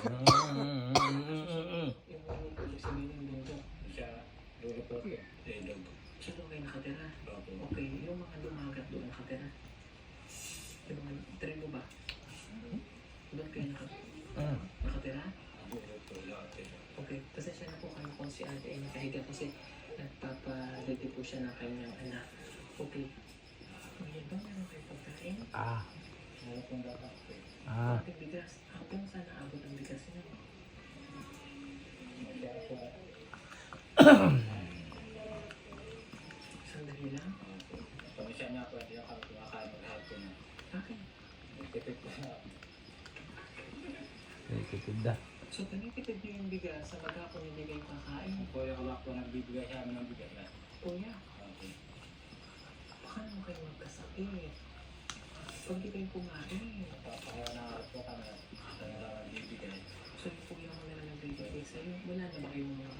Siya doon kayo nakatira? Okay, yung mga dumagat doon nakatira? Yung mga tribo ba? Doon kayo nakatira? Okay, pasensya na po kayo kung si ate ay nakahiga kasi nagpapaliti po siya ng kanyang anak. Okay. Ngayon ba meron kayo pagkain? Konting bigas. Hanggang sana abot ang bigas niyo. Sandali lang. Pamisya niya ako, hindi ako kumakain maghapon. Okay. Nagtipid ko na. Nagtitid na. So, tinitipid niyo yung bigas sa maghapon hindi kayo kakain. Kuya ko lang po nagbibigay sa amin ng bigas na. Kuya, Okay. baka naman kayo magkasakit. Pag di kayo kumain. Papakaya na po kami. Kaya na nagbibigay. So, yung kuya mo na lang nagbibigay sa'yo. Wala na ba kayong mga